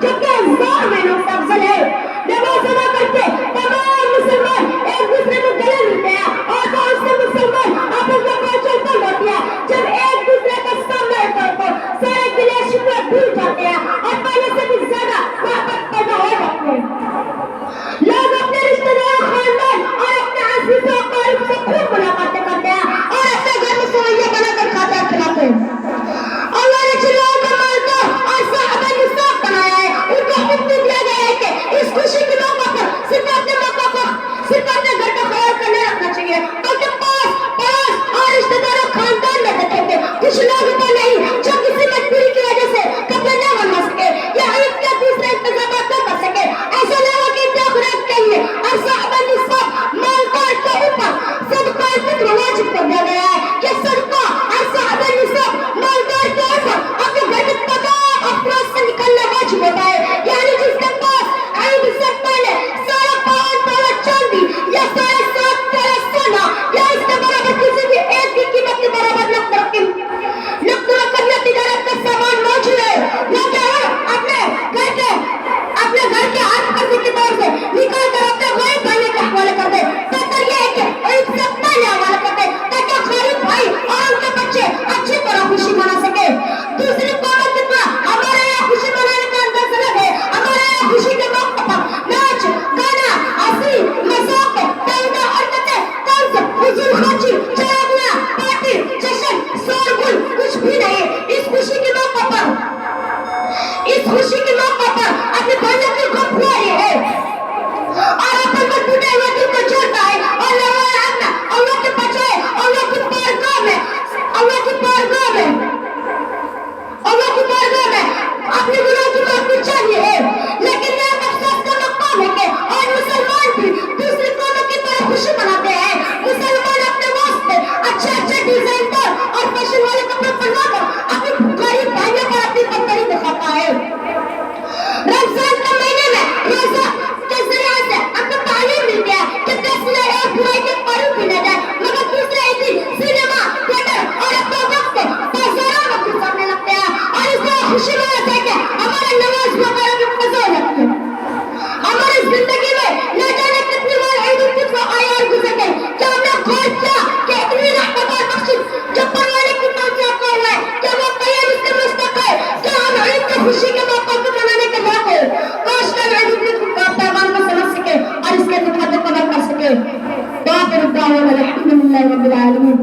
جو کہ 1000 مہینوں سے افضل ہے۔ نماز ادا کرتے تمام مسلمان ایک دوسرے کو گلے ملتے ہیں اور بہت سے مسلمان آپس میں پہچان کر ہوتی ہے۔ جب ایک دوسرے کا سامنا کرتے سارے گلے شکوے بھول جاتے ہیں اور پہلے سے بھی زیادہ محبت پیدا ہو جاتی ہے۔ لوگ اپنے رشتے دار، خاندان اور اپنے عزیزوں و اقارب سے خوب ملاقاتیں کرتے ہیں اور اپنے گھر میں سوئیاں بنا کر کھاتے ہیں کھلاتے ہیں۔ اللہ نے جن لوگوں کو مالدار اور صاحب نصاب بنایا ہے ان کو حکم دیا گیا ہے کہ اس خوشی کے موقع پر صرف اپنے گھر کا خیال کرنے رکھنا چاہیے، بلکہ پاس پڑوس اور رشتے داروں خاندان میں دیکھیں گے۔ کچھ لوگ تو نہیں جو کسی مجبوری کی وجہ سے کپڑے نہ بنوا سکے یا عید کے دوسرے انتظامات نہ کر سکے، ایسے لوگوں کی خوراک کے لیے اور صاحب نصاب مالدار کے اوپر صدقہ فطر واجب کر دیا گیا ہے کہ صدقہ اور صاحب نصاب مالدار کے اوپر اپنے گھر کے تمام افراد سے نکلنا واجب ہوتا ہے۔ یعنی جس کے پاس عید سے پہلے 5.5 تولہ چاندی یا 7.5 تولہ سونا یا اس کے برابر کسی بھی ایک کی قیمت کے برابر نقد رقم یا تجارت کا سامان موجود ہے، وہ کیا ہے اپنے گھر کے ہاتھ کرنے کے طور سے نکال کر اپنے غریب بھائی کے حوالے کر دے۔ بہتر یہ ہے کہ عید سے پہلے حوالے کر دے تاکہ غریب بھائی اور ان کے بچے اچھی طرح خوشی منا سکے۔ دوسری قوموں کی طرح ہمارے یہاں خوشی منانے کا انداز الگ ہے۔ ہمارے یہاں خوشی کے موقع پر ناچ گانا، ہنسی مذاق، تنگہ حرکتیں، طنز فضول خرچی، چراغیاں، پارٹی جشن شورغل کچھ بھی نہیں۔ اس خوشی کے موقع پر اپنے بھائیوں کی غمخواری ہے اور اپن کو ٹوٹے ہوئے دل کو جوڑتا ہے اور اللہ کے بچائے اللہ کی بارگاہ میں اپنے گناہوں کی معافی چاہیے ہے۔ لیکن یہ افسوس کا مقام ہے کہ اور مسلمان بھی دوسری قوموں کی طرح خوشی مناتے ہیں۔ مسلمان اپنے واسطے اچھے ڈیزائن دار اور فیشن والے کپڑے پہنا کر اپنے غریب بھائیوں پر اپنی برتری دکھاتا ہے۔ رمضان کے مہینے میں روزہ کے ذریعے سے اپنے تعلیم ملتی ہے کہ فیصلے ایک برائی کے قریب بھی نہ جائے، مگر دوسرے ہی دن سینما، تھیٹر اور اپنا وقت بازاروں میں گزارنے لگتے ہیں اور اس طرح خوشی مناتے ہیں کہ ہمارے نماز وغیرہ میں قضا ہو جاتی ہے۔ ہماری زندگی میں نہ جانے کتنی بار عید الفطر آئی اور گزر گئی، کیا ہم نے غور کیا کہ اتنی رحمت اور بخشش جو بنانے کی توفیق کو ہوا ہے کیا وہ تیار اس کے مستحق ہے؟ کیا ہم عید کی خوشی کے موقع کو منانے کے موقع کاش کر عید الفطر کا پیغام کو سمجھ سکے اور اس کے نقطے کو قدر کر سکے۔ باقر الدعوات الحمدللہ رب العالمین۔